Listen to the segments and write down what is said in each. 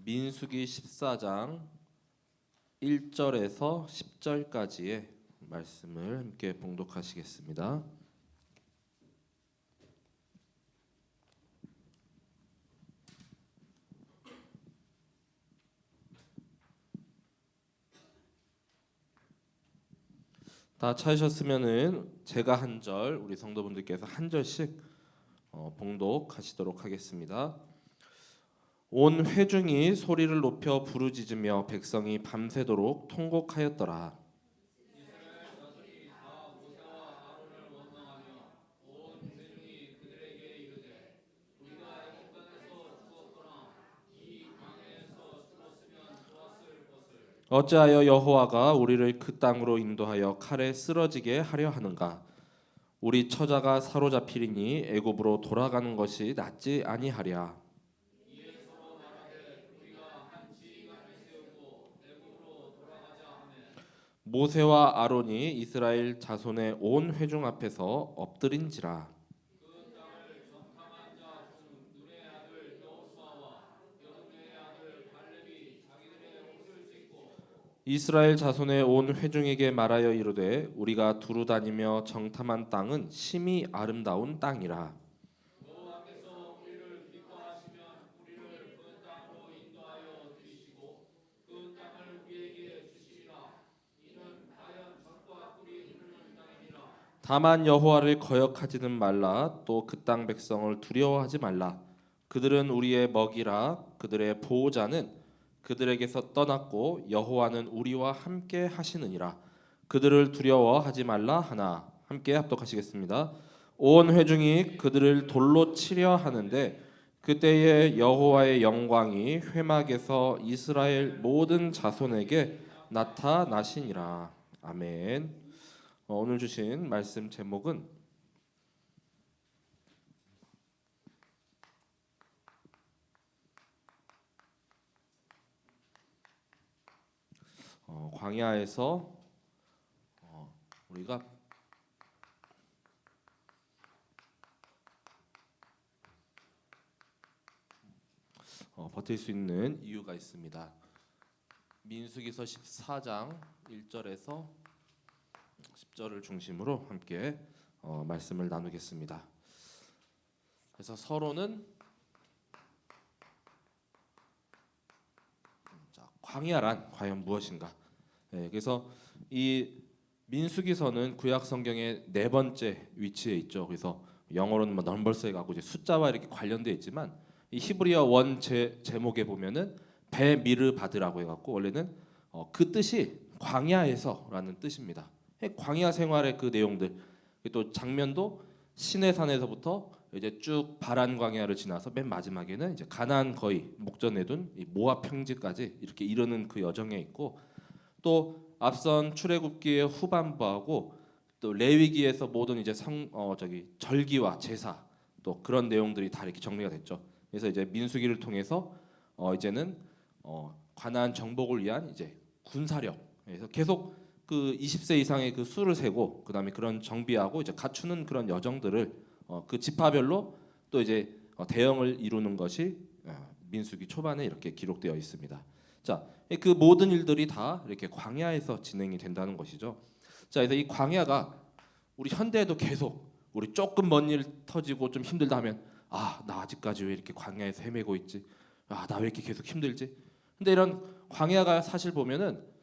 민수기 14장 1절에서 10절까지의 말씀을 함께 봉독하시겠습니다. 다 찾으셨으면은 제가 한 절, 우리 성도분들께서 한 절씩 봉독하시도록 하겠습니다. 온 회중이 소리를 높여 부르짖으며 백성이 밤새도록 통곡하였더라. 어찌하여 여호와가 우리를 그 땅으로 인도하여 칼에 쓰러지게 하려 하는가? 우리 처자가 사로잡히리니 애굽으로 돌아가는 것이 낫지 아니하랴. 모세와 아론이 이스라엘 자손의 온 회중 앞에서 엎드린지라. 이스라엘 자손의 온 회중에게 말하여 이르되 우리가 두루 다니며 정탐한 땅은 심히 아름다운 땅이라. 다만 여호와를 거역하지는 말라. 또 그 땅 백성을 두려워하지 말라. 그들은 우리의 먹이라. 그들의 보호자는 그들에게서 떠났고 여호와는 우리와 함께 하시느니라. 그들을 두려워하지 말라 하나. 함께 합독하시겠습니다. 온 회중이 그들을 돌로 치려 하는데 그때에 여호와의 영광이 회막에서 이스라엘 모든 자손에게 나타나시니라. 아멘. 오늘 주신 말씀 제목은 광야에서 우리가 버틸 수 있는 이유가 있습니다. 민수기서 14장 1절에서 10절을 중심으로 함께 말씀을 나누겠습니다. 그래서 서로는 광야란 과연 무엇인가? 그래서 이 민수기서는 구약 성경의 네 번째 위치에 있죠. 그래서 영어로는 넘버스에 가고 이제 숫자와 이렇게 관련돼 있지만 이 히브리어 원 제목에 보면은 베미르 바드라고 해갖고 원래는 그 뜻이 광야에서라는 뜻입니다. 광야 생활의 그 내용들, 또 장면도 시내산에서부터 이제 쭉 바란 광야를 지나서 맨 마지막에는 이제 가나안 거의 목전에 둔 이 모압 평지까지 이렇게 이르는 그 여정에 있고, 또 앞선 출애굽기의 후반부하고 또 레위기에서 모든 이제 절기와 제사 또 그런 내용들이 다 이렇게 정리가 됐죠. 그래서 이제 민수기를 통해서 이제는 가나안 정복을 위한 이제 군사력, 그래서 계속 그 20세 이상의 그 수를 세고 그다음에 그런 정비하고 이제 갖추는 그런 여정들을 그 지파별로 또 이제 대응을 이루는 것이 민수기 초반에 이렇게 기록되어 있습니다. 자, 그 모든 일들이 다 이렇게 광야에서 진행이 된다는 것이죠. 자, 그래서 이 광야가 우리 현대에도 계속 우리 조금 먼 일 터지고 좀 힘들다 하면 나 아직까지 왜 이렇게 광야에서 헤매고 있지? 나 왜 이렇게 계속 힘들지? 근데 이런 광야가 사실 보면은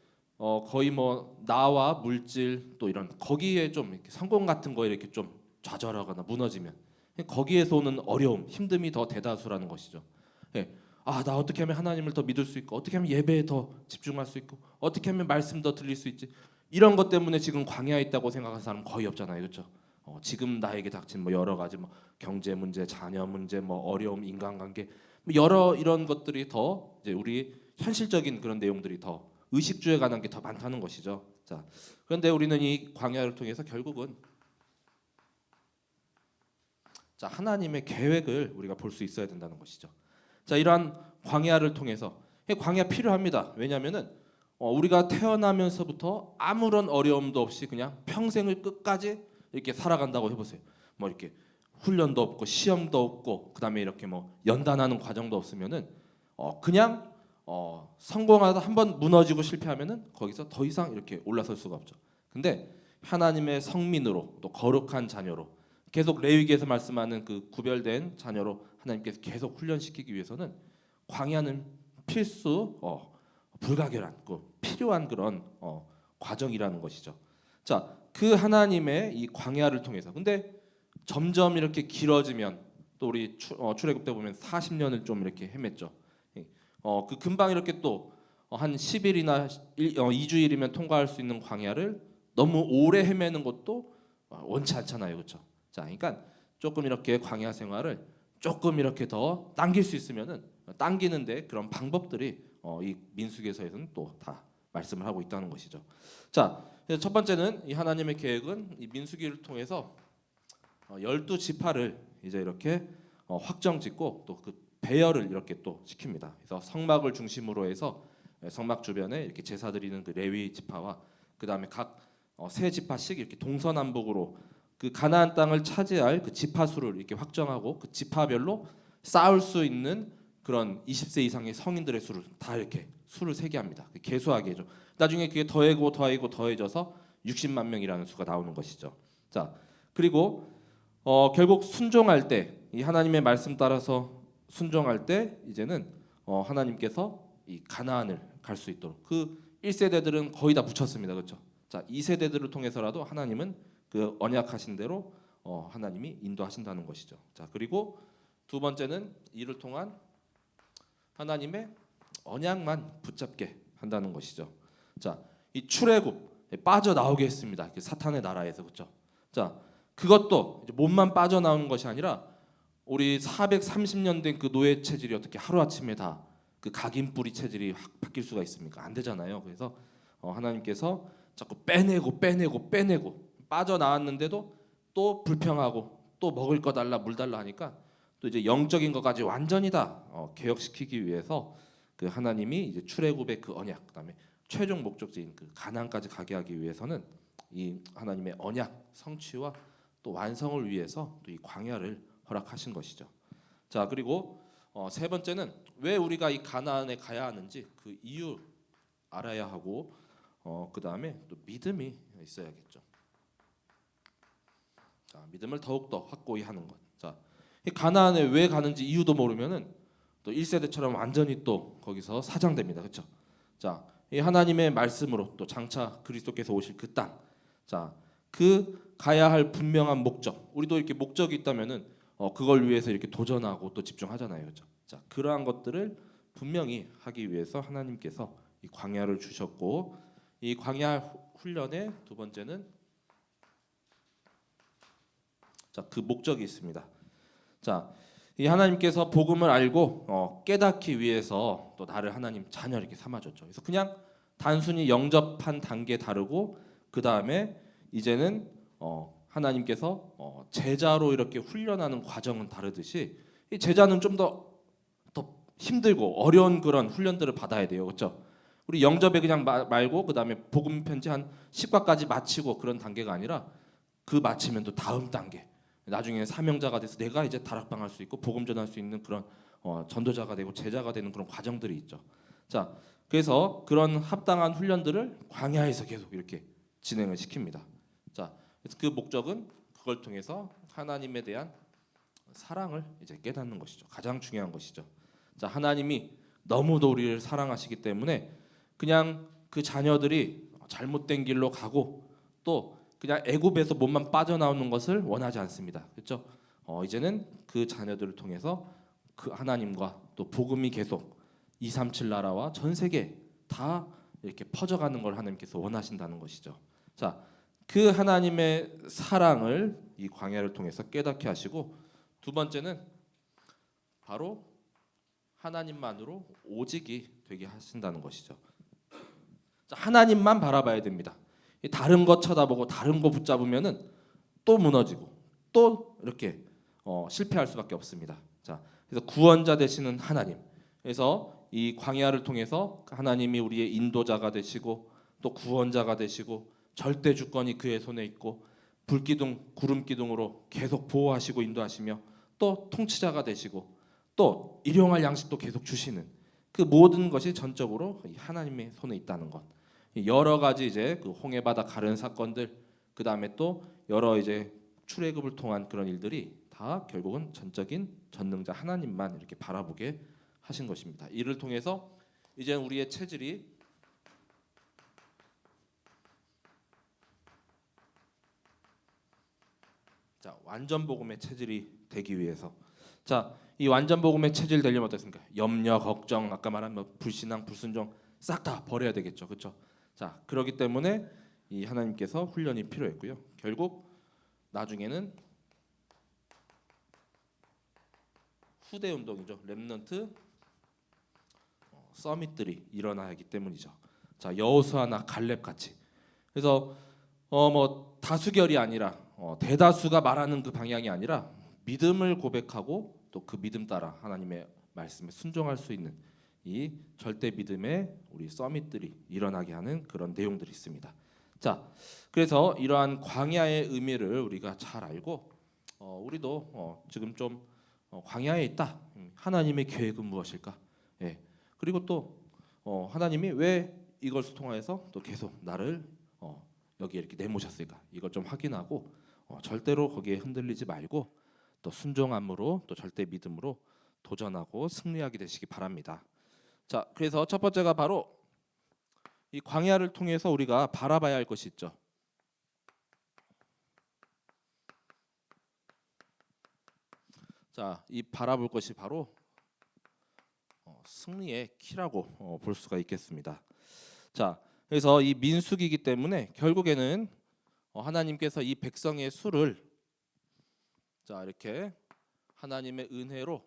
거의 뭐 나와 물질 또 이런 거기에 좀 이렇게 성공 같은 거에 이렇게 좀 좌절하거나 무너지면 거기에서 오는 어려움, 힘듦이 더 대다수라는 것이죠. 예. 나 어떻게 하면 하나님을 더 믿을 수 있고 어떻게 하면 예배에 더 집중할 수 있고 어떻게 하면 말씀 더 들릴 수 있지? 이런 것 때문에 지금 광야에 있다고 생각하는 사람 거의 없잖아요, 그렇죠? 지금 나에게 닥친 뭐 여러 가지 뭐 경제 문제, 자녀 문제, 뭐 어려움, 인간관계 뭐 여러 이런 것들이 더 이제 우리 현실적인 그런 내용들이 더 의식주에 관한 게 더 많다는 것이죠. 자, 그런데 우리는 이 광야를 통해서 결국은 하나님의 계획을 우리가 볼 수 있어야 된다는 것이죠. 자, 이러한 광야를 통해서 광야 필요합니다. 왜냐하면은 우리가 태어나면서부터 아무런 어려움도 없이 그냥 평생을 끝까지 이렇게 살아간다고 해보세요. 뭐 이렇게 훈련도 없고 시험도 없고 그다음에 이렇게 뭐 연단하는 과정도 없으면은 그냥 성공하다 한번 무너지고 실패하면은 거기서 더 이상 이렇게 올라설 수가 없죠. 근데 하나님의 성민으로 또 거룩한 자녀로 계속 레위기에서 말씀하는 그 구별된 자녀로 하나님께서 계속 훈련시키기 위해서는 광야는 필수 불가결한 필요한 그런 과정이라는 것이죠. 자, 그 하나님의 이 광야를 통해서 근데 점점 이렇게 길어지면 또 우리 출애굽 때 보면 40년을 좀 이렇게 헤맸죠. 그 금방 이렇게 또 한 10일이나 2주일이면 통과할 수 있는 광야를 너무 오래 헤매는 것도 원치 않잖아요, 그렇죠? 자, 그러니까 조금 이렇게 광야 생활을 조금 이렇게 더 당길 수 있으면은 당기는데 그런 방법들이 이 민수기에서는 또 다 말씀을 하고 있다는 것이죠. 자, 그래서 첫 번째는 이 하나님의 계획은 이 민수기를 통해서 12지파를 이제 이렇게 확정짓고 또 그 배열을 이렇게 또 시킵니다. 그래서 성막을 중심으로 해서 성막 주변에 이렇게 제사 드리는 그 레위 지파와 그 다음에 각 세 지파씩 이렇게 동서남북으로 그 가나안 땅을 차지할 그 지파 수를 이렇게 확정하고 그 지파별로 쌓을 수 있는 그런 20세 이상의 성인들의 수를 다 이렇게 수를 세게 합니다. 계수하게 해줘. 나중에 그게 더해져서 60만 명이라는 수가 나오는 것이죠. 자, 그리고 결국 순종할 때 이 하나님의 말씀 따라서 순종할 때 이제는 하나님께서 이 가나안을 갈 수 있도록 그 1세대들은 거의 다 묻혔습니다. 그렇죠? 자, 2세대들을 통해서라도 하나님은 그 언약하신 대로 하나님이 인도하신다는 것이죠. 자, 그리고 두 번째는 이를 통한 하나님의 언약만 붙잡게 한다는 것이죠. 자, 이 출애굽 빠져나오게 했습니다. 사탄의 나라에서. 그렇죠? 자, 그것도 이제 몸만 빠져나오는 것이 아니라 우리 430년 된 그 노예 체질이 어떻게 하루아침에 다 그 각인뿌리 체질이 확 바뀔 수가 있습니까? 안 되잖아요. 그래서 하나님께서 자꾸 빼내고 빠져나왔는데도 또 불평하고 또 먹을 거 달라 물 달라 하니까 또 이제 영적인 것까지 완전히 다 개혁시키기 위해서 그 하나님이 이제 출애굽의 그 언약 그다음에 최종 목적지인 그 가나안까지 가게 하기 위해서는 이 하나님의 언약 성취와 또 완성을 위해서 또 이 광야를 허락하신 것이죠. 자, 그리고 세 번째는 왜 우리가 이 가나안에 가야 하는지 그 이유 알아야 하고 그 다음에 또 믿음이 있어야겠죠. 자, 믿음을 더욱더 확고히 하는 것. 자, 이 가나안에 왜 가는지 이유도 모르면은 또 1세대처럼 완전히 또 거기서 사장됩니다. 그렇죠? 자, 이 하나님의 말씀으로 또 장차 그리스도께서 오실 그 땅. 자, 그 가야 할 분명한 목적. 우리도 이렇게 목적이 있다면은 그걸 위해서 이렇게 도전하고 또 집중하잖아요. 그렇죠? 자, 그러한 것들을 분명히 하기 위해서 하나님께서 이 광야를 주셨고 이 광야 훈련의 두 번째는 자, 그 목적이 있습니다. 자, 이 하나님께서 복음을 알고 깨닫기 위해서 또 나를 하나님 자녀 이렇게 삼아줬죠. 그래서 그냥 단순히 영접한 단계 다르고 그 다음에 이제는 하나님께서 제자로 이렇게 훈련하는 과정은 다르듯이 이 제자는 좀 더 힘들고 어려운 그런 훈련들을 받아야 돼요, 그렇죠? 우리 영접에 그냥 말고 그 다음에 복음 편지 한 10과까지 마치고 그런 단계가 아니라 그 마치면 또 다음 단계. 나중에 사명자가 돼서 내가 이제 다락방할 수 있고 복음 전할 수 있는 그런 전도자가 되고 제자가 되는 그런 과정들이 있죠. 자, 그래서 그런 합당한 훈련들을 광야에서 계속 이렇게 진행을 시킵니다. 자, 그래서 그 목적은 그걸 통해서 하나님에 대한 사랑을 이제 깨닫는 것이죠. 가장 중요한 것이죠. 자, 하나님이 너무도 우리를 사랑하시기 때문에 그냥 그 자녀들이 잘못된 길로 가고 또 그냥 애굽에서 몸만 빠져나오는 것을 원하지 않습니다. 그렇죠? 이제는 그 자녀들을 통해서 그 하나님과 또 복음이 계속 237 나라와 전 세계 다 이렇게 퍼져가는 걸 하나님께서 원하신다는 것이죠. 자, 그 하나님의 사랑을 이 광야를 통해서 깨닫게 하시고 두 번째는 바로 하나님만으로 오직이 되게 하신다는 것이죠. 자, 하나님만 바라봐야 됩니다. 다른 거 쳐다보고 다른 거 붙잡으면은 또 무너지고 또 이렇게 실패할 수밖에 없습니다. 자, 그래서 구원자 되시는 하나님. 그래서 이 광야를 통해서 하나님이 우리의 인도자가 되시고 또 구원자가 되시고 절대 주권이 그의 손에 있고 불기둥, 구름 기둥으로 계속 보호하시고 인도하시며 또 통치자가 되시고 또 일용할 양식도 계속 주시는 그 모든 것이 전적으로 이 하나님의 손에 있다는 것. 여러 가지 이제 그 홍해바다 가른 사건들, 그 다음에 또 여러 이제 출애굽을 통한 그런 일들이 다 결국은 전적인 전능자 하나님만 이렇게 바라보게 하신 것입니다. 이를 통해서 이제 우리의 체질이 자, 완전 복음의 체질이 되기 위해서 자, 이 완전 복음의 체질 되려면 어떻습니까? 염려, 걱정, 아까 말한 뭐 불신앙, 불순종 싹 다 버려야 되겠죠. 그렇죠? 자, 그렇기 때문에 이 하나님께서 훈련이 필요했고요. 결국 나중에는 후대 운동이죠. 렘넌트 서밋들이 일어나야 하기 때문이죠. 자, 여호수아나 갈렙 같이. 그래서 뭐 다수결이 아니라 대다수가 말하는 그 방향이 아니라 믿음을 고백하고 또 그 믿음 따라 하나님의 말씀에 순종할 수 있는 이 절대 믿음의 우리 서밋들이 일어나게 하는 그런 내용들이 있습니다. 자, 그래서 이러한 광야의 의미를 우리가 잘 알고 우리도 지금 좀 광야에 있다. 하나님의 계획은 무엇일까? 예. 그리고 또 하나님이 왜 이것을 통해서 또 계속 나를 여기에 이렇게 내모셨을까? 이걸 좀 확인하고 절대로 거기에 흔들리지 말고 또 순종함으로 또 절대 믿음으로 도전하고 승리하게 되시기 바랍니다. 자, 그래서 첫 번째가 바로 이 광야를 통해서 우리가 바라봐야 할 것이 있죠. 자, 이 바라볼 것이 바로 승리의 키라고 볼 수가 있겠습니다. 자, 그래서 이 민수기이기 때문에 결국에는 하나님께서 이 백성의 수를 자 이렇게 하나님의 은혜로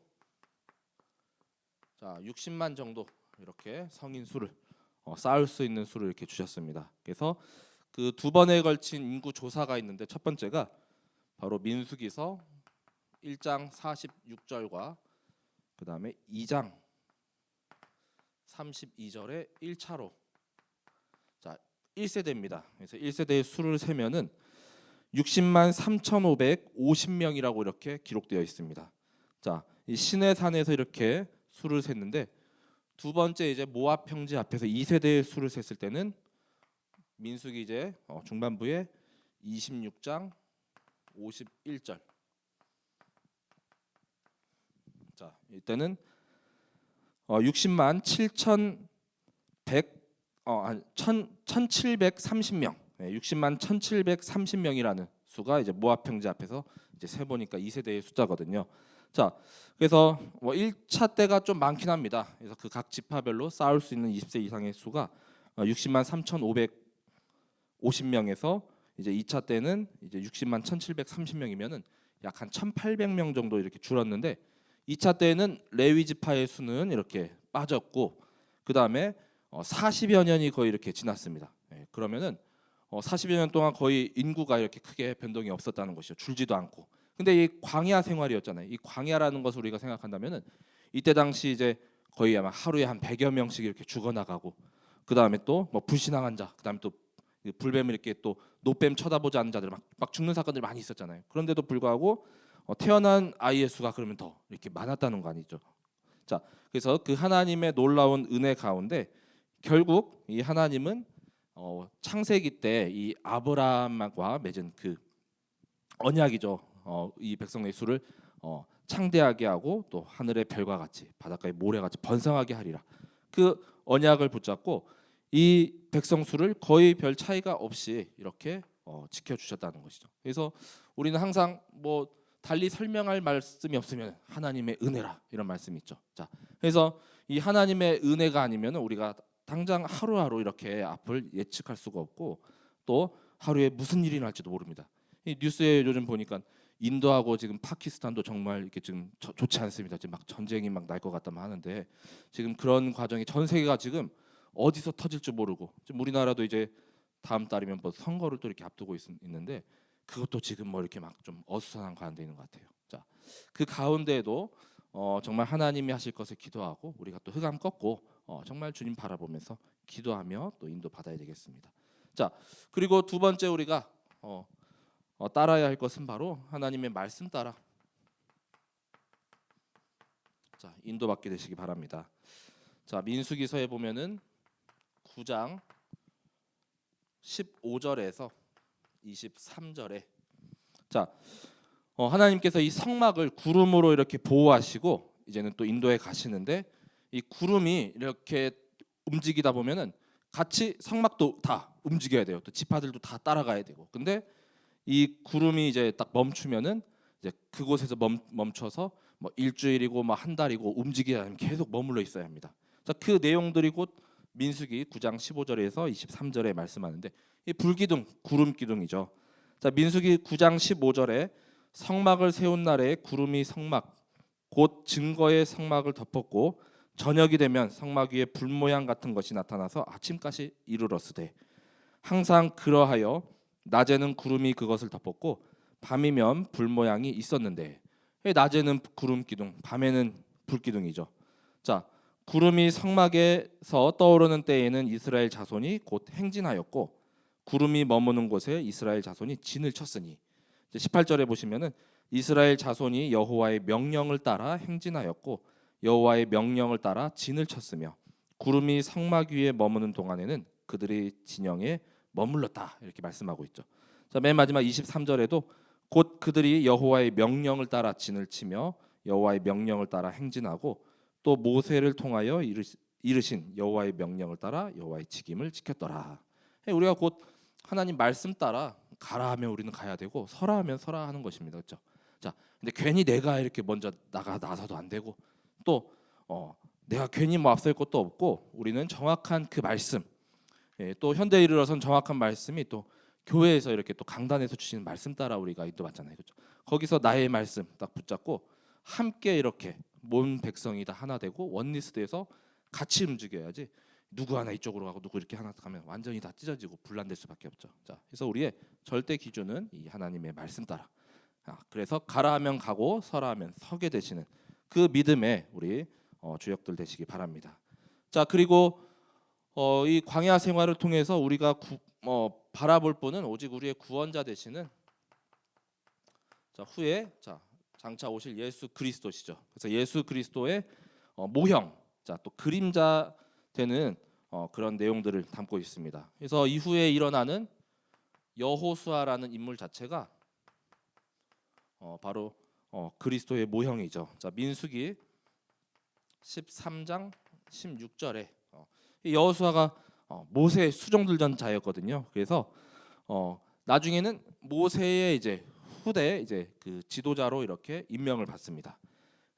자 60만 정도 이렇게 성인 수를 쌓을 수 있는 수를 이렇게 주셨습니다. 그래서 그 두 번에 걸친 인구 조사가 있는데 첫 번째가 바로 민수기서 1장 46절과 그 다음에 2장 32절의 1차로 자 1세대입니다. 그래서 1세대의 수를 세면은 60만 3,550명이라고 이렇게 기록되어 있습니다. 자, 이 시내산에서 이렇게 수를 셌는데 두 번째 이제 모압 평지 앞에서 2세대의 수를 셌을 때는 민수기 이제 중반부에 26장 51절. 자, 이때는 60만 7,100 1,730명. 60만 1,730명이라는 수가 이제 모압 평지 앞에서 이제 세 보니까 2세대의 숫자거든요. 자, 그래서 뭐 1차 때가 좀 많긴 합니다. 그래서 그 각 지파별로 쌓을 수 있는 20세 이상의 수가 60만 3,550명에서 이제 2차 때는 이제 60만 1,730명이면은 약 한 1,800명 정도 이렇게 줄었는데 2차 때는 레위 지파의 수는 이렇게 빠졌고 그 다음에 40여 년이 거의 이렇게 지났습니다. 그러면은 40여 년 동안 거의 인구가 이렇게 크게 변동이 없었다는 것이죠. 줄지도 않고. 근데 이 광야 생활이었잖아요. 이 광야라는 것을 우리가 생각한다면은 이때 당시 이제 거의 아마 하루에 한 100여 명씩 이렇게 죽어나가고 그 다음에 또 뭐 불신앙한 자, 그 다음에 또 불뱀을 이렇게 또 노뱀 쳐다보지 않는 자들 막 죽는 사건들이 많이 있었잖아요. 그런데도 불구하고 태어난 아이의 수가 그러면 더 이렇게 많았다는 거 아니죠. 자, 그래서 그 하나님의 놀라운 은혜 가운데 결국 이 하나님은 창세기 때 이 아브라함과 맺은 그 언약이죠. 이 백성의 수를 창대하게 하고 또 하늘의 별과 같이 바닷가의 모래같이 번성하게 하리라. 그 언약을 붙잡고 이 백성 수를 거의 별 차이가 없이 이렇게 지켜주셨다는 것이죠. 그래서 우리는 항상 뭐 달리 설명할 말씀이 없으면 하나님의 은혜라 이런 말씀이 있죠. 자, 그래서 이 하나님의 은혜가 아니면 우리가 당장 하루하루 이렇게 앞을 예측할 수가 없고 또 하루에 무슨 일이 날지도 모릅니다. 이 뉴스에 요즘 보니까 인도하고 지금 파키스탄도 정말 이렇게 지금 좋지 않습니다. 지금 막 전쟁이 막 날 것 같다만 하는데 지금 그런 과정이 전 세계가 지금 어디서 터질 줄 모르고 지금 우리나라도 이제 다음 달이면 뭐 선거를 또 이렇게 앞두고 있는데 그것도 지금 뭐 이렇게 막 좀 어수선한 가운데 있는 것 같아요. 자, 그 가운데에도 정말 하나님이 하실 것을 기도하고 우리가 또 흑암 꺾고 정말 주님 바라보면서 기도하며 또 인도 받아야 되겠습니다. 자, 그리고 두 번째 우리가 따라야 할 것은 바로 하나님의 말씀 따라 자 인도받게 되시기 바랍니다. 자, 민수기서에 보면은 9장 15절에서 23절에 자, 하나님께서 이 성막을 구름으로 이렇게 보호하시고 이제는 또 인도에 가시는데 이 구름이 이렇게 움직이다 보면은 같이 성막도 다 움직여야 돼요. 또 지파들도 다 따라가야 되고. 근데 이 구름이 이제 딱 멈추면은 이제 그곳에서 멈춰서 뭐 일주일이고 뭐 한 달이고 움직이지 않으면 계속 머물러 있어야 합니다. 자, 그 내용들이 곧 민수기 9장 15절에서 23절에 말씀하는데 이 불기둥, 구름 기둥이죠. 자, 민수기 9장 15절에 성막을 세운 날에 구름이 성막 곧 증거의 성막을 덮었고 저녁이 되면 성막 위에 불 모양 같은 것이 나타나서 아침까지 이르렀으되 항상 그러하여 낮에는 구름이 그것을 덮었고 밤이면 불 모양이 있었는데 낮에는 구름 기둥, 밤에는 불 기둥이죠. 자, 구름이 성막에서 떠오르는 때에는 이스라엘 자손이 곧 행진하였고 구름이 머무는 곳에 이스라엘 자손이 진을 쳤으니 18절에 보시면은 이스라엘 자손이 여호와의 명령을 따라 행진하였고 여호와의 명령을 따라 진을 쳤으며 구름이 성막 위에 머무는 동안에는 그들의 진영에 머물렀다 이렇게 말씀하고 있죠. 자, 맨 마지막 23절에도 곧 그들이 여호와의 명령을 따라 진을 치며 여호와의 명령을 따라 행진하고 또 모세를 통하여 이르신 여호와의 명령을 따라 여호와의 직임을 지켰더라. 우리가 곧 하나님 말씀 따라 가라 하면 우리는 가야 되고 서라 하면 서라 하는 것입니다. 그렇죠? 자, 근데 괜히 내가 이렇게 먼저 나서도 안 되고 또 내가 괜히 뭐 앞설 것도 없고 우리는 정확한 그 말씀 또 현대에 이르러선 정확한 말씀이 또 교회에서 이렇게 또 강단에서 주시는 말씀 따라 우리가 인도받잖아요. 그렇죠? 거기서 나의 말씀 딱 붙잡고 함께 이렇게 온 백성이 다 하나 되고 원리스트에서 같이 움직여야지 누구 하나 이쪽으로 가고 누구 이렇게 하나 가면 완전히 다 찢어지고 분란될 수밖에 없죠. 자, 그래서 우리의 절대 기준은 이 하나님의 말씀 따라. 그래서 가라 하면 가고 서라 하면 서게 되시는 그 믿음에 우리 주역들 되시기 바랍니다. 자, 그리고 이 광야 생활을 통해서 우리가 바라볼 분은 오직 우리의 구원자 되시는 자, 후에 장차 오실 예수 그리스도시죠. 그래서 예수 그리스도의 모형, 또 그림자 되는 그런 내용들을 담고 있습니다. 그래서 이후에 일어나는 여호수아라는 인물 자체가 바로 그리스도의 모형이죠. 자, 민수기 13장 16절에 여호수아가 모세의 수종들전 자였거든요. 그래서 나중에는 모세의 이제 후대 이제 그 지도자로 이렇게 임명을 받습니다.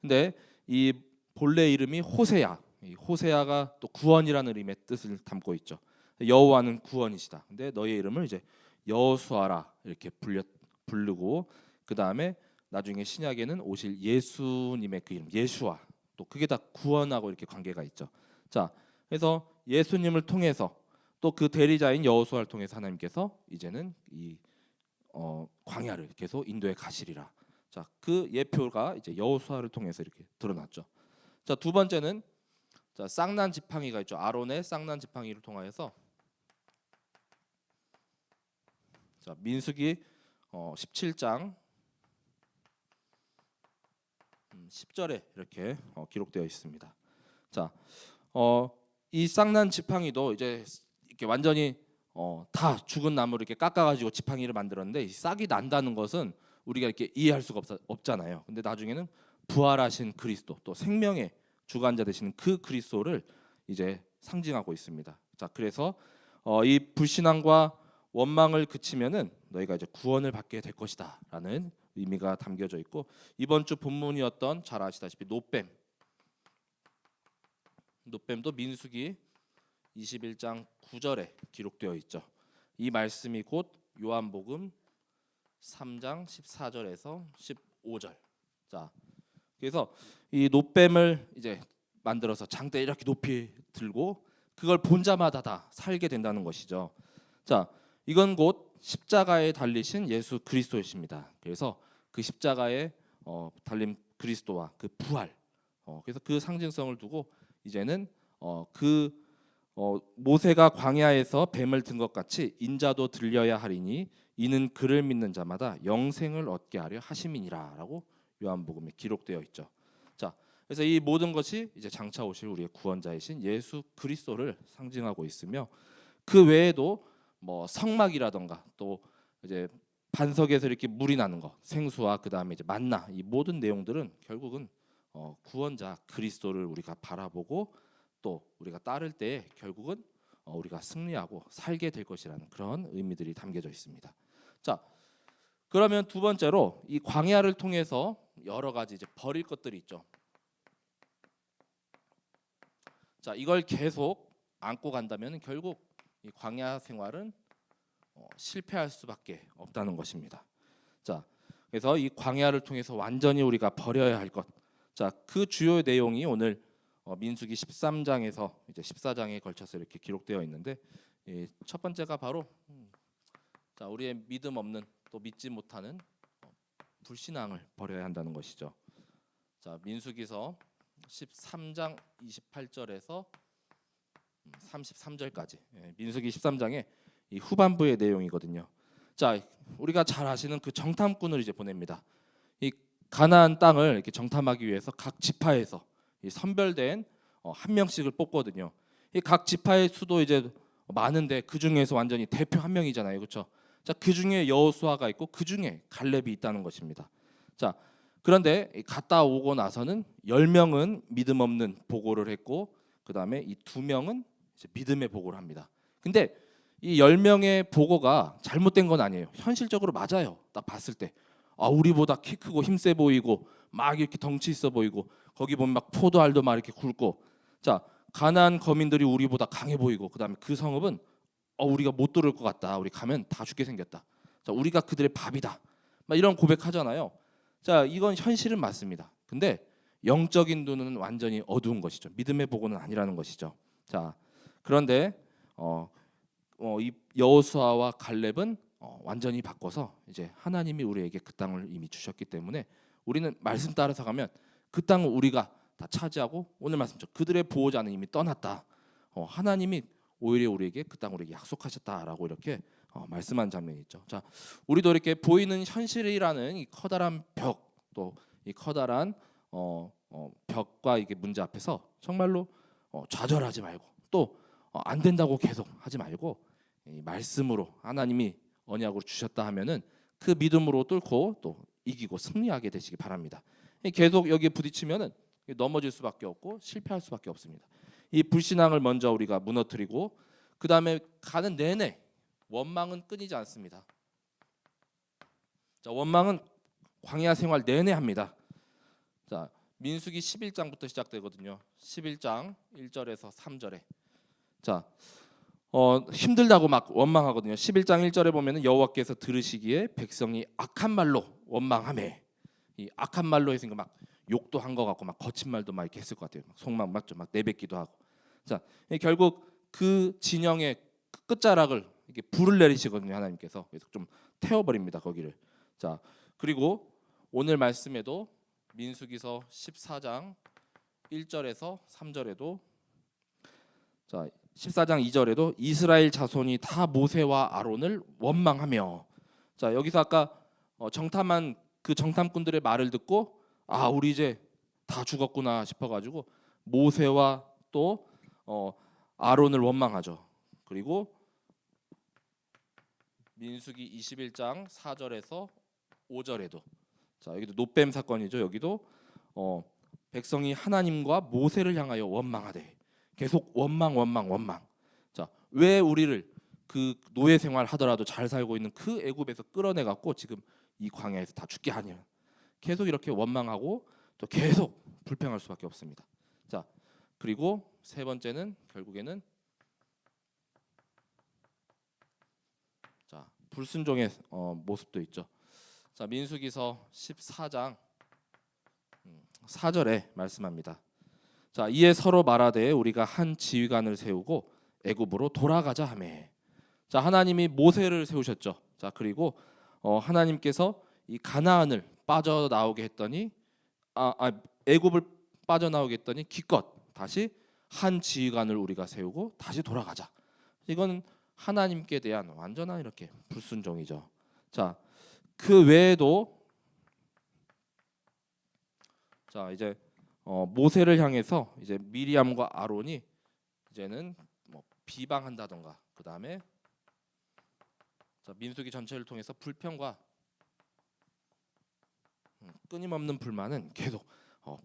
근데 이 본래 이름이 호세야. 이 호세아가 또 구원이라는 의미의 뜻을 담고 있죠. 여호와는 구원이시다. 근데 너의 이름을 이제 여호수아라 이렇게 부르고 그 다음에 나중에 신약에는 오실 예수님의 그 이름 예수아 또 그게 다 구원하고 이렇게 관계가 있죠. 자, 그래서 예수님을 통해서 또 그 대리자인 여호수아를 통해서 하나님께서 이제는 이 광야를 계속 인도에 가시리라. 자, 그 예표가 이제 여호수아를 통해서 이렇게 드러났죠. 자, 두 번째는 쌍난 지팡이가 있죠. 아론의 쌍난 지팡이를 통하여서 민수기 17장 10절에 이렇게 기록되어 있습니다. 자, 이 쌍난 지팡이도 이제 이렇게 완전히 다 죽은 나무를 이렇게 깎아가지고 지팡이를 만들었는데 이 싹이 난다는 것은 우리가 이렇게 이해할 수가 없잖아요. 근데 나중에는 부활하신 그리스도 또 생명의 주관자 되시는 그 그리스도를 이제 상징하고 있습니다. 자, 그래서 이 불신앙과 원망을 그치면은 너희가 이제 구원을 받게 될 것이다라는 의미가 담겨져 있고 이번 주 본문이었던 잘 아시다시피 노뱀도 민수기 21장 9절에 기록되어 있죠. 이 말씀이 곧 요한복음 3장 14절에서 15절. 자, 그래서 이 노뱀을 이제 만들어서 장대에 이렇게 높이 들고 그걸 본 자마다 다 살게 된다는 것이죠. 자, 이건 곧 십자가에 달리신 예수 그리스도이십니다. 그래서 그 십자가에 달린 그리스도와 그 부활, 그래서 그 상징성을 두고 이제는 모세가 광야에서 뱀을 든 것 같이 인자도 들려야 하리니 이는 그를 믿는 자마다 영생을 얻게 하려 하심이니라라고 요한복음에 기록되어 있죠. 자, 그래서 이 모든 것이 이제 장차 오실 우리의 구원자이신 예수 그리스도를 상징하고 있으며, 그 외에도 뭐 성막이라던가 또 이제 반석에서 이렇게 물이 나는 거, 생수와 그 다음에 이제 만나, 이 모든 내용들은 결국은 구원자 그리스도를 우리가 바라보고 또 우리가 따를 때 결국은 우리가 승리하고 살게 될 것이라는 그런 의미들이 담겨져 있습니다. 자, 그러면 두 번째로 이 광야를 통해서 여러 가지 이제 버릴 것들이 있죠. 자, 이걸 계속 안고 간다면 결국 이 광야 생활은 실패할 수밖에 없다는 것입니다. 자, 그래서 이 광야를 통해서 완전히 우리가 버려야 할 것. 자, 그 주요 내용이 오늘 민수기 13장에서 이제 14장에 걸쳐서 이렇게 기록되어 있는데, 첫 번째가 바로 자, 우리의 믿음 없는 또 믿지 못하는 불신앙을 버려야 한다는 것이죠. 자, 민수기서 13장 28절에서 33절까지, 민수기 13장의 이 후반부의 내용이거든요. 자, 우리가 잘 아시는 그 정탐꾼을 이제 보냅니다. 이 가나안 땅을 이렇게 정탐하기 위해서 각 지파에서 이 선별된 한 명씩을 뽑거든요. 이 각 지파의 수도 이제 많은데 그 중에서 완전히 대표 한 명이잖아요, 그렇죠? 자, 그 중에 여호수아가 있고 그 중에 갈렙이 있다는 것입니다. 자, 그런데 갔다 오고 나서는 10명은 믿음 없는 보고를 했고, 그 다음에 이 2명은 믿음의 보고를 합니다. 근데 이 10명의 보고가 잘못된 건 아니에요. 현실적으로 맞아요. 딱 봤을 때 우리보다 키 크고 힘세 보이고 막 이렇게 덩치 있어 보이고, 거기 보면 막 포도알도 막 이렇게 굵고, 자, 가나안 거민들이 우리보다 강해 보이고, 그다음에 그 성읍은 우리가 못 들을 것 같다. 우리 가면 다 죽게 생겼다. 자, 우리가 그들의 밥이다. 막 이런 고백하잖아요. 자, 이건 현실은 맞습니다. 근데 영적인 눈은 완전히 어두운 것이죠. 믿음의 보고는 아니라는 것이죠. 자, 그런데 이 여호수아와 갈렙은 완전히 바꿔서 이제 하나님이 우리에게 그 땅을 이미 주셨기 때문에 우리는 말씀 따라서 가면 그 땅을 우리가 다 차지하고, 오늘 말씀처럼 그들의 보호자는 이미 떠났다. 하나님이 오히려 우리에게 그 땅을 우리에게 약속하셨다라고 이렇게 말씀한 장면이 있죠. 자, 우리도 이렇게 보이는 현실이라는 이 커다란 벽, 또 이 커다란 벽과 이게 문제 앞에서 정말로 좌절하지 말고, 또 안 된다고 계속 하지 말고, 이 말씀으로 하나님이 언약으로 주셨다 하면은 그 믿음으로 뚫고 또 이기고 승리하게 되시기 바랍니다. 계속 여기에 부딪히면은 넘어질 수밖에 없고 실패할 수밖에 없습니다. 이 불신앙을 먼저 우리가 무너뜨리고, 그 다음에 가는 내내 원망은 끊이지 않습니다. 자, 원망은 광야 생활 내내 합니다. 자, 민수기 11장부터 시작되거든요. 11장 1절에서 3절에. 자, 힘들다고 막 원망하거든요. 11장 1절에 보면은 여호와께서 들으시기에 백성이 악한 말로 원망하매. 이 악한 말로 해서 막 욕도 한 것 같고 막 거친 말도 막 이렇게 했을 것 같아요. 속막 맞죠? 막 내뱉기도 하고. 자, 결국 그 진영의 끝자락을 이렇게 불을 내리시거든요, 하나님께서. 그래서 좀 태워버립니다, 거기를. 자, 그리고 오늘 말씀에도 민수기서 14장 1절에서 3절에도, 자, 14장 2절에도 이스라엘 자손이 다 모세와 아론을 원망하며. 자, 여기서 아까 정탐한 그 정탐꾼들의 말을 듣고 우리 이제 다 죽었구나 싶어가지고 모세와 또 아론을 원망하죠. 그리고 민수기 21장 4절에서 5절에도, 자, 여기도 노뱀 사건이죠. 여기도 백성이 하나님과 모세를 향하여 원망하되, 계속 원망. 자, 왜 우리를 그 노예 생활 하더라도 잘 살고 있는 그 애굽에서 끌어내 갖고 지금 이 광야에서 다 죽게 하냐. 계속 이렇게 원망하고 또 계속 불평할 수밖에 없습니다. 자, 그리고 세 번째는 결국에는 자, 불순종의 모습도 있죠. 자, 민수기서 14장 4절에 말씀합니다. 자, 이에 서로 말하되 우리가 한 지휘관을 세우고 애굽으로 돌아가자 하매. 자, 하나님이 모세를 세우셨죠. 자, 그리고 하나님께서 이 가나안을 빠져나오게 했더니 애굽을 빠져나오게 했더니 기껏 다시 한 지휘관을 우리가 세우고 다시 돌아가자. 이건 하나님께 대한 완전한 이렇게 불순종이죠. 자, 그 외에도 자, 이제 모세를 향해서 이제 미리암과 아론이 이제는 뭐 비방한다던가 그다음에 민수기 전체를 통해서 불평과 끊임없는 불만은 계속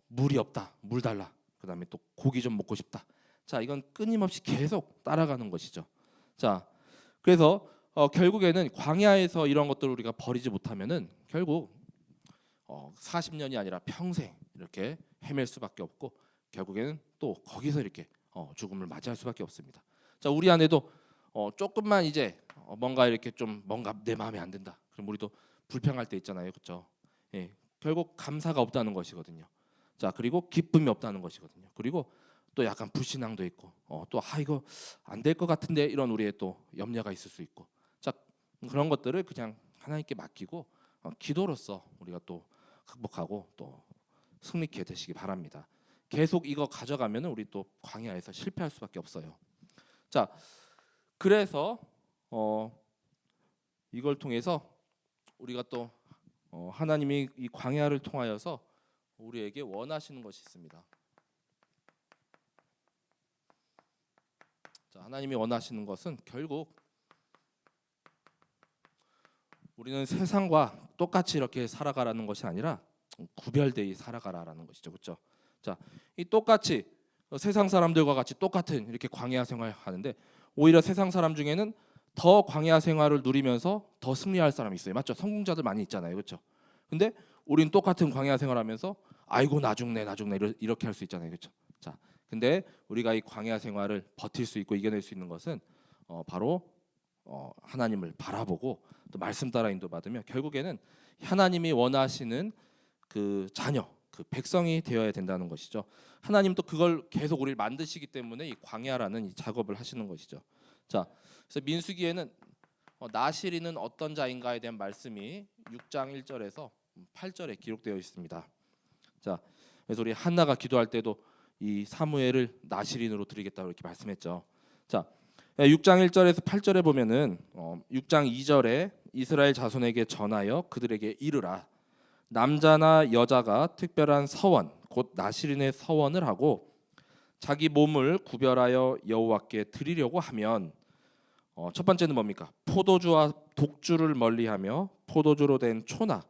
물이 없다, 물 달라. 그다음에 또 고기 좀 먹고 싶다. 자, 이건 끊임없이 계속 따라가는 것이죠. 자, 그래서 결국에는 광야에서 이런 것들을 우리가 버리지 못하면은 결국 40년이 아니라 평생 이렇게 헤맬 수밖에 없고 결국에는 또 거기서 이렇게 죽음을 맞이할 수밖에 없습니다. 자, 우리 안에도 조금만 이제 뭔가 이렇게 좀 뭔가 내 마음에 안 든다. 그럼 우리도 불평할 때 있잖아요, 그렇죠? 예, 결국 감사가 없다는 것이거든요. 자, 그리고 기쁨이 없다는 것이거든요. 그리고 또 약간 불신앙도 있고 또 이거 안 될 것 같은데 이런 우리의 또 염려가 있을 수 있고 자 그런 것들을 그냥 하나님께 맡기고 기도로서 우리가 또 극복하고 또 승리케 되시기 바랍니다. 계속 이거 가져가면 우리 또 광야에서 실패할 수밖에 없어요. 자, 그래서 이걸 통해서 우리가 또 하나님이 이 광야를 통하여서 우리에게 원하시는 것이 있습니다. 자, 하나님이 원하시는 것은 결국 우리는 세상과 똑같이 이렇게 살아가라는 것이 아니라 구별되이 살아가라라는 것이죠, 그렇죠? 자, 이 똑같이 세상 사람들과 같이 똑같은 이렇게 광야 생활하는데 오히려 세상 사람 중에는 더 광야 생활을 누리면서 더 승리할 사람이 있어요, 맞죠? 성공자들 많이 있잖아요, 그렇죠? 근데 우린 똑같은 광야 생활하면서 아이고 나 죽네 이렇게 할 수 있잖아요, 그렇죠? 자, 근데 우리가 이 광야 생활을 버틸 수 있고 이겨낼 수 있는 것은 바로 하나님을 바라보고 또 말씀 따라 인도받으며 결국에는 하나님이 원하시는 그 자녀, 그 백성이 되어야 된다는 것이죠. 하나님 또 그걸 계속 우리를 만드시기 때문에 이 광야라는 이 작업을 하시는 것이죠. 자, 그래서 민수기에는 나시리는 어떤 자인가에 대한 말씀이 6장 1절에서 8절에 기록되어 있습니다. 자, 그래서 우리 한나가 기도할 때도 이 사무엘을 나시린으로 드리겠다고 이렇게 말씀했죠. 자, 6장 1절에서 8절에 보면은 6장 2절에 이스라엘 자손에게 전하여 그들에게 이르라 남자나 여자가 특별한 서원 곧 나시린의 서원을 하고 자기 몸을 구별하여 여호와께 드리려고 하면 첫 번째는 뭡니까? 포도주와 독주를 멀리하며 포도주로 된 초나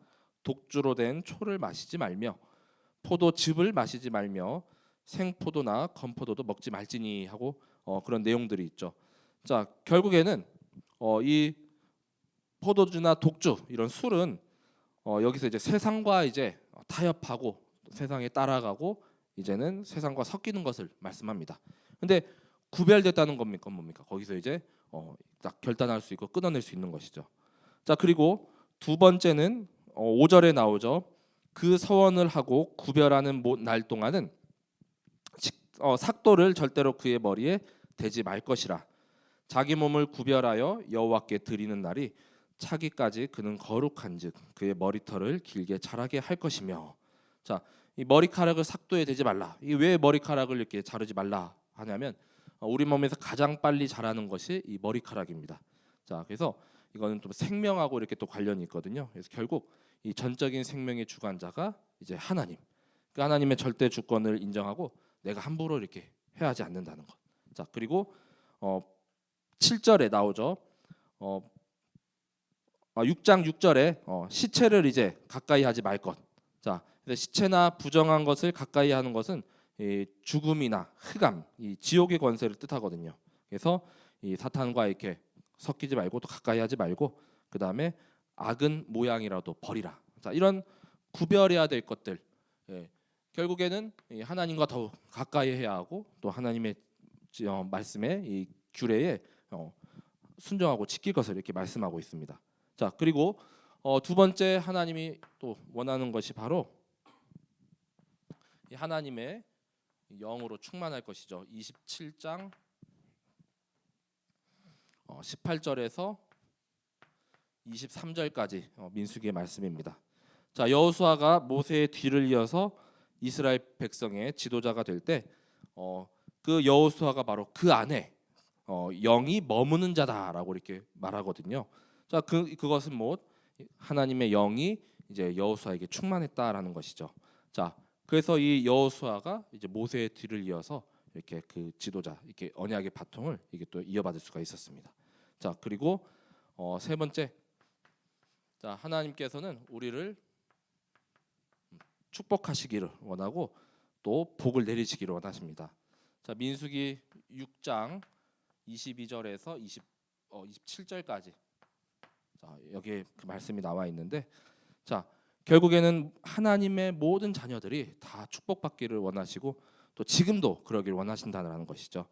독주로 된 초를 마시지 말며 포도즙을 마시지 말며 생포도나 건포도도 먹지 말지니 하고 그런 내용들이 있죠. 자, 결국에는 이 포도주나 독주 이런 술은 여기서 이제 세상과 이제 타협하고 세상에 따라가고 이제는 세상과 섞이는 것을 말씀합니다. 근데 구별됐다는 겁니까 뭡니까? 거기서 이제 딱 결단할 수 있고 끊어낼 수 있는 것이죠. 자, 그리고 두 번째는 5절에 나오죠. 그 서원을 하고 구별하는 날 동안은 삭도를 절대로 그의 머리에 대지 말 것이라. 자기 몸을 구별하여 여호와께 드리는 날이 차기까지 그는 거룩한즉 그의 머리털을 길게 자라게 할 것이며. 자, 이 머리카락을 삭도에 대지 말라. 이게 왜 머리카락을 이렇게 자르지 말라 하냐면 우리 몸에서 가장 빨리 자라는 것이 이 머리카락입니다. 자, 그래서 이거는 또 생명하고 이렇게 또 관련이 있거든요. 그래서 결국 이 전적인 생명의 주관자가 이제 하나님. 그 하나님의 절대 주권을 인정하고 내가 함부로 이렇게 해야 하지 않는다는 것. 자, 그리고 7절에 나오죠. 6장 6절에 시체를 이제 가까이 하지 말 것. 자, 그래서 시체나 부정한 것을 가까이 하는 것은 이 죽음이나 흑암, 이 지옥의 권세를 뜻하거든요. 그래서 이 사탄과 이렇게 섞이지 말고 또 가까이 하지 말고 그 다음에 악은 모양이라도 버리라. 자, 이런 구별해야 될 것들. 예, 결국에는 하나님과 더욱 가까이 해야 하고 또 하나님의 말씀에 이 규례에 순종하고 지킬 것을 이렇게 말씀하고 있습니다. 자, 그리고 두 번째 하나님이 또 원하는 것이 바로 이 하나님의 영으로 충만할 것이죠. 27장 18절에서 23절까지 민수기의 말씀입니다. 자, 여호수아가 모세의 뒤를 이어서 이스라엘 백성의 지도자가 될 때 그 여호수아가 바로 그 안에 영이 머무는 자다라고 이렇게 말하거든요. 자, 그것은 뭐 하나님의 영이 이제 여호수아에게 충만했다라는 것이죠. 자, 그래서 이 여호수아가 이제 모세의 뒤를 이어서 이렇게 그 지도자, 이렇게 언약의 바통을 이게 또 이어받을 수가 있었습니다. 자, 그리고 세 번째, 자, 하나님께서는 우리를 축복하시기를 원하고 또 복을 내리시기를 원하십니다. 자, 민수기 6장 22절에서 27절까지 자, 여기에 그 말씀이 나와 있는데, 자, 결국에는 하나님의 모든 자녀들이 다 축복받기를 원하시고 또 지금도 그러길 원하신다는 것이죠.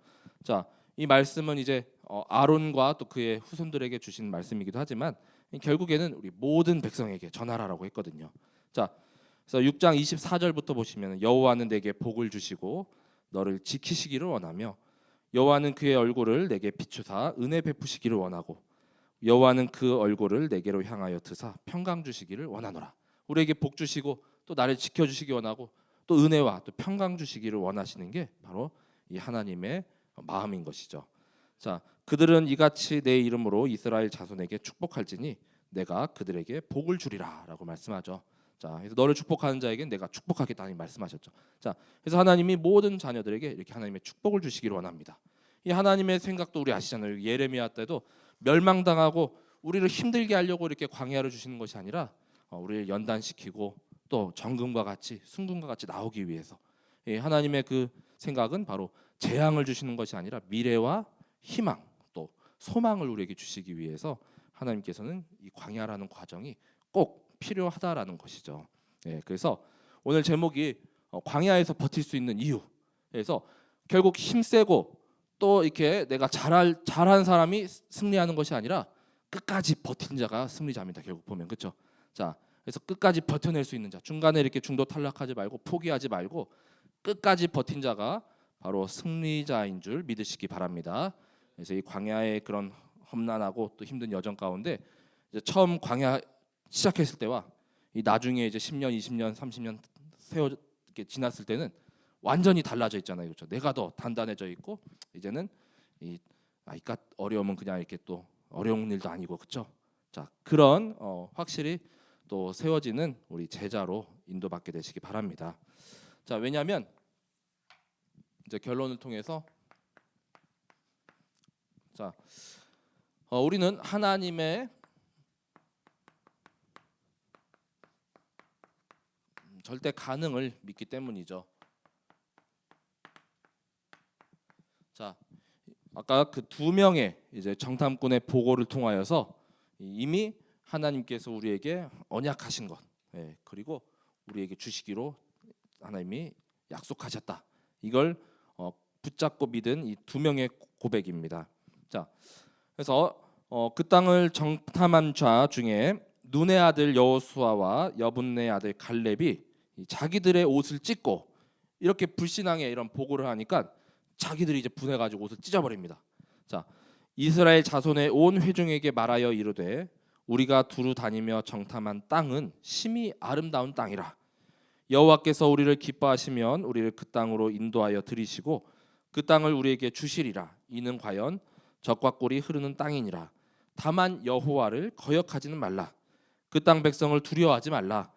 자, 이 말씀은 이제 아론과 또 그의 후손들에게 주신 말씀이기도 하지만 결국에는 우리 모든 백성에게 전하라라고 했거든요. 자, 그래서 6장 24절부터 보시면 여호와는 내게 복을 주시고 너를 지키시기를 원하며 여호와는 그의 얼굴을 내게 비추사 은혜 베푸시기를 원하고 여호와는 그 얼굴을 내게로 향하여 드사 평강 주시기를 원하노라. 우리에게 복 주시고 또 나를 지켜 주시기 원하고 또 은혜와 또 평강 주시기를 원하시는 게 바로 이 하나님의 마음인 것이죠. 자, 그들은 이같이 내 이름으로 이스라엘 자손에게 축복할지니 내가 그들에게 복을 주리라라고 말씀하죠. 자, 그래서 너를 축복하는 자에게 내가 축복하겠다니 말씀하셨죠. 자, 그래서 하나님이 모든 자녀들에게 이렇게 하나님의 축복을 주시기를 원합니다. 이 하나님의 생각도 우리 아시잖아요. 예레미야 때도 멸망당하고 우리를 힘들게 하려고 이렇게 광야를 주시는 것이 아니라 우리를 연단시키고 또 정금과 같이 순금과 같이 나오기 위해서, 하나님의 그 생각은 바로 재앙을 주시는 것이 아니라 미래와 희망 또 소망을 우리에게 주시기 위해서 하나님께서는 이 광야라는 과정이 꼭 필요하다라는 것이죠. 그래서 오늘 제목이 광야에서 버틸 수 있는 이유. 그래서 결국 힘세고 또 이렇게 내가 잘한 사람이 승리하는 것이 아니라 끝까지 버틴 자가 승리자입니다. 결국 보면 그렇죠. 자, 그래서 끝까지 버텨낼 수 있는 자, 중간에 이렇게 중도 탈락하지 말고 포기하지 말고 끝까지 버틴 자가 바로 승리자인 줄 믿으시기 바랍니다. 그래서 이 광야의 그런 험난하고 또 힘든 여정 가운데 이제 처음 광야 시작했을 때와 이 나중에 이제 10년, 20년, 30년 세월 이렇게 지났을 때는 완전히 달라져 있잖아요, 그렇죠? 내가 더 단단해져 있고 이제는 이깟 어려움은 그냥 이렇게 또 어려운 일도 아니고, 그렇죠? 자, 그런 확실히 또 세워지는 우리 제자로 인도받게 되시기 바랍니다. 자, 왜냐하면 이제 결론을 통해서 자, 우리는 하나님의 절대 가능을 믿기 때문이죠. 자, 아까 그 두 명의 이제 정탐꾼의 보고를 통하여서 이미 하나님께서 우리에게 언약하신 것, 그리고 우리에게 주시기로 하나님이 약속하셨다. 이걸 붙잡고 믿은 이 두 명의 고백입니다. 자, 그래서 그 땅을 정탐한 자 중에 눈의 아들 여호수아와 여분의 아들 갈렙이 자기들의 옷을 찢고 이렇게 불신앙의 이런 보고를 하니까 자기들이 이제 분해가지고 옷을 찢어버립니다. 자, 이스라엘 자손의 온 회중에게 말하여 이르되 우리가 두루 다니며 정탐한 땅은 심히 아름다운 땅이라. 여호와께서 우리를 기뻐하시면 우리를 그 땅으로 인도하여 들이시고 그 땅을 우리에게 주시리라. 이는 과연 젖과 꿀이 흐르는 땅이니라. 다만 여호와를 거역하지는 말라. 그 땅 백성을 두려워하지 말라.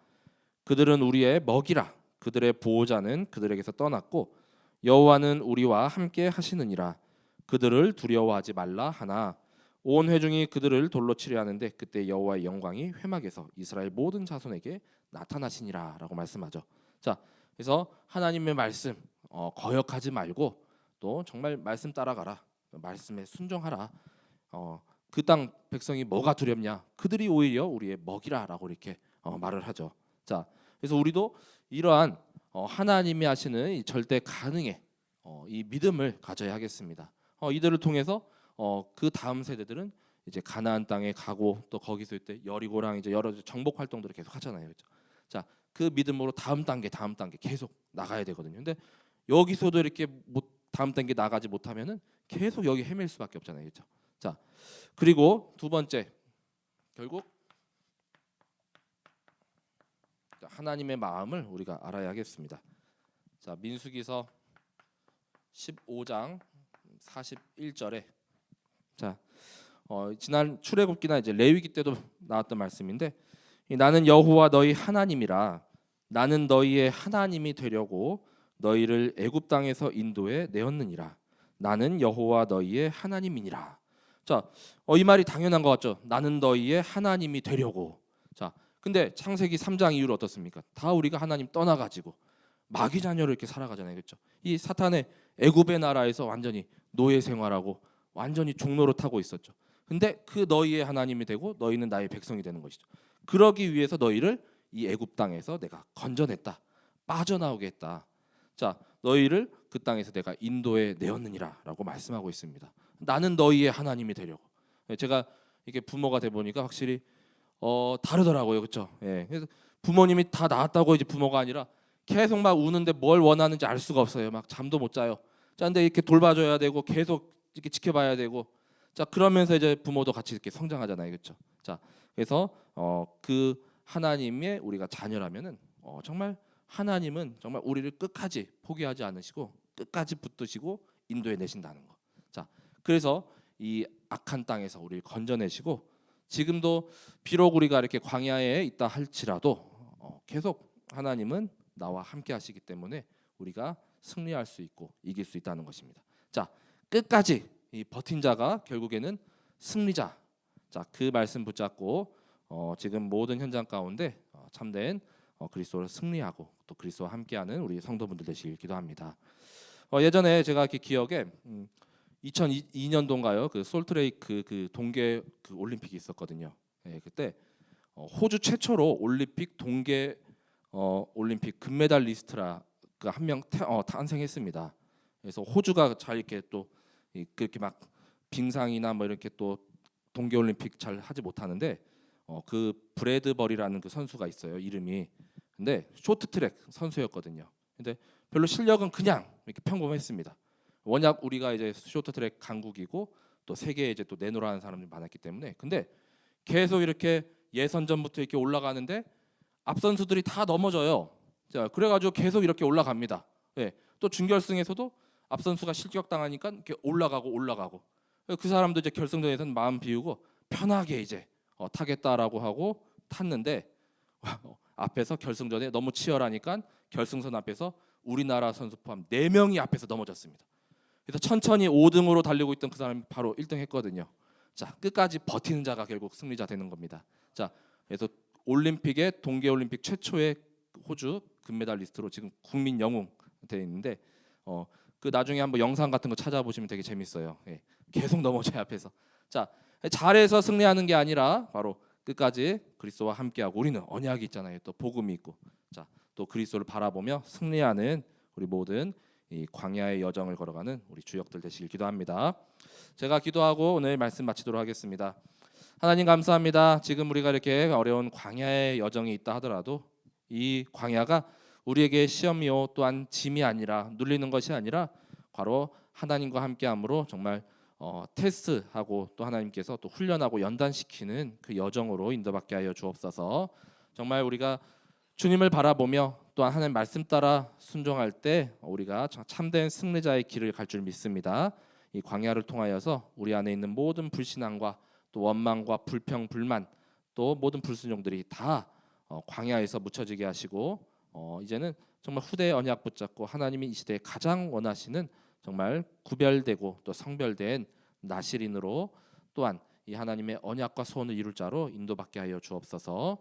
그들은 우리의 먹이라. 그들의 보호자는 그들에게서 떠났고 여호와는 우리와 함께 하시느니라. 그들을 두려워하지 말라 하나 온 회중이 그들을 돌로 치려 하는데 그때 여호와의 영광이 회막에서 이스라엘 모든 자손에게 나타나시니라라고 말씀하죠. 자, 그래서 하나님의 말씀 거역하지 말고 또 정말 말씀 따라가라. 말씀에 순종하라. 그 땅 백성이 뭐가 두렵냐? 그들이 오히려 우리의 먹이라라고 이렇게 말을 하죠. 자, 그래서 우리도 이러한 하나님이 하시는 이 절대 가능의 이 믿음을 가져야 하겠습니다. 이들을 통해서 그 다음 세대들은 이제 가나안 땅에 가고 또 거기서 이때 여리고랑 이제 여러 정복 활동들을 계속 하잖아요, 그렇죠? 자, 그 믿음으로 다음 단계 계속 나가야 되거든요. 근데 여기서도 이렇게 다음 단계 나가지 못하면은 계속 여기 헤맬 수밖에 없잖아요, 그렇죠? 자, 그리고 두 번째, 결국 하나님의 마음을 우리가 알아야 하겠습니다. 자, 민수기서 15장 41절에 자, 지난 출애굽기나 이제 레위기 때도 나왔던 말씀인데 나는 여호와 너희 하나님이라 나는 너희의 하나님이 되려고 너희를 애굽 땅에서 인도해 내었느니라. 나는 여호와 너희의 하나님이니라. 자, 이 말이 당연한 것 같죠. 나는 너희의 하나님이 되려고. 자, 근데 창세기 3장 이후로 어떻습니까? 다 우리가 하나님 떠나가지고 마귀 자녀로 이렇게 살아가잖아요, 그렇죠? 이 사탄의 애굽의 나라에서 완전히 노예 생활하고 완전히 종로로 타고 있었죠. 근데 그 너희의 하나님이 되고 너희는 나의 백성이 되는 것이죠. 그러기 위해서 너희를 이 애굽 땅에서 내가 건져냈다, 빠져나오게 했다. 자, 너희를 그 땅에서 내가 인도해 내었느니라라고 말씀하고 있습니다. 나는 너희의 하나님이 되려고. 제가 이게 부모가 돼 보니까 확실히 다르더라고요, 그렇죠? 예, 그래서 부모님이 다 낳았다고 이제 부모가 아니라 계속 막 우는데 뭘 원하는지 알 수가 없어요. 막 잠도 못 자요. 자, 근데 이렇게 돌봐줘야 되고 계속 이렇게 지켜봐야 되고, 자, 그러면서 이제 부모도 같이 이렇게 성장하잖아요, 그렇죠? 자, 그래서 그 하나님의 우리가 자녀라면은 정말 하나님은 정말 우리를 끝까지 포기하지 않으시고 끝까지 붙드시고 인도해 내신다는 거. 자, 그래서 이 악한 땅에서 우리를 건져내시고 지금도 비록 우리가 이렇게 광야에 있다 할지라도 계속 하나님은 나와 함께 하시기 때문에 우리가 승리할 수 있고 이길 수 있다는 것입니다. 자, 끝까지 이 버틴 자가 결국에는 승리자. 자, 그 말씀 붙잡고 지금 모든 현장 가운데 참된 그리스도를 승리하고 또 그리스도와 함께하는 우리 성도분들 되시길 기도합니다. 예전에 제가 이렇게 기억에 2002년도인가요? 그 솔트레이크 그 동계 그 올림픽이 있었거든요. 예, 그때 호주 최초로 올림픽 동계 올림픽 금메달리스트라 그 한 명 탄생했습니다. 그래서 호주가 잘 이렇게 또 그렇게 막 빙상이나 뭐 이렇게 또 동계 올림픽 잘 하지 못하는데 그 브래드버리라는 그 선수가 있어요, 이름이. 근데 쇼트트랙 선수였거든요. 근데 별로 실력은 그냥 이렇게 평범했습니다. 워낙 우리가 이제 쇼트트랙 강국이고 또 세계에 이제 또 내놓으라는 사람들이 많았기 때문에. 근데 계속 이렇게 예선전부터 이렇게 올라가는데 앞 선수들이 다 넘어져요. 자, 그래가지고 계속 이렇게 올라갑니다. 예, 또 준결승에서도 앞 선수가 실격당하니까 이렇게 올라가고 그 사람도 이제 결승전에서는 마음 비우고 편하게 이제 타겠다라고 하고 탔는데 앞에서 결승전에 너무 치열하니까 결승선 앞에서 우리나라 선수 포함 4명이 앞에서 넘어졌습니다. 그래서 천천히 5등으로 달리고 있던 그 사람이 바로 1등 했거든요. 자, 끝까지 버티는 자가 결국 승리자 되는 겁니다. 자, 그래서 올림픽에 동계올림픽 최초의 호주 금메달리스트로 지금 국민 영웅 돼 있는데 그 나중에 한번 영상 같은 거 찾아보시면 되게 재밌어요. 예, 계속 넘어져요 앞에서. 자, 잘해서 승리하는 게 아니라 바로 끝까지 그리스도와 함께하고 우리는 언약이 있잖아요. 또 복음이 있고, 자, 또 그리스도를 바라보며 승리하는 우리 모든 이 광야의 여정을 걸어가는 우리 주역들 되시길 기도합니다. 제가 기도하고 오늘 말씀 마치도록 하겠습니다. 하나님 감사합니다. 지금 우리가 이렇게 어려운 광야의 여정이 있다 하더라도 이 광야가 우리에게 시험이요 또한 짐이 아니라 눌리는 것이 아니라 바로 하나님과 함께함으로 정말 테스트하고 또 하나님께서 또 훈련하고 연단시키는 그 여정으로 인도받게 하여 주옵소서. 정말 우리가 주님을 바라보며 또한 하나님 말씀 따라 순종할 때 우리가 참된 승리자의 길을 갈 줄 믿습니다. 이 광야를 통하여서 우리 안에 있는 모든 불신앙과 또 원망과 불평, 불만 또 모든 불순종들이 다 광야에서 묻혀지게 하시고 이제는 정말 후대의 언약 붙잡고 하나님이 이 시대에 가장 원하시는 정말 구별되고 또 성별된 나실인으로 또한 이 하나님의 언약과 소원을 이룰 자로 인도받게 하여 주옵소서.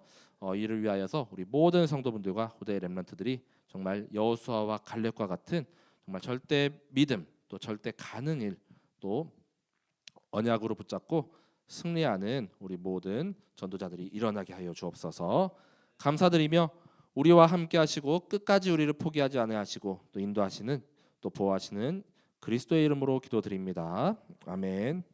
이를 위하여서 우리 모든 성도분들과 후대의 렘넌트들이 정말 여호수아와 갈렙과 같은 정말 절대 믿음 또 절대 가는 일 또 언약으로 붙잡고 승리하는 우리 모든 전도자들이 일어나게 하여 주옵소서. 감사드리며 우리와 함께 하시고 끝까지 우리를 포기하지 아니하시고 또 인도하시는 또 보호하시는 그리스도의 이름으로 기도드립니다. 아멘.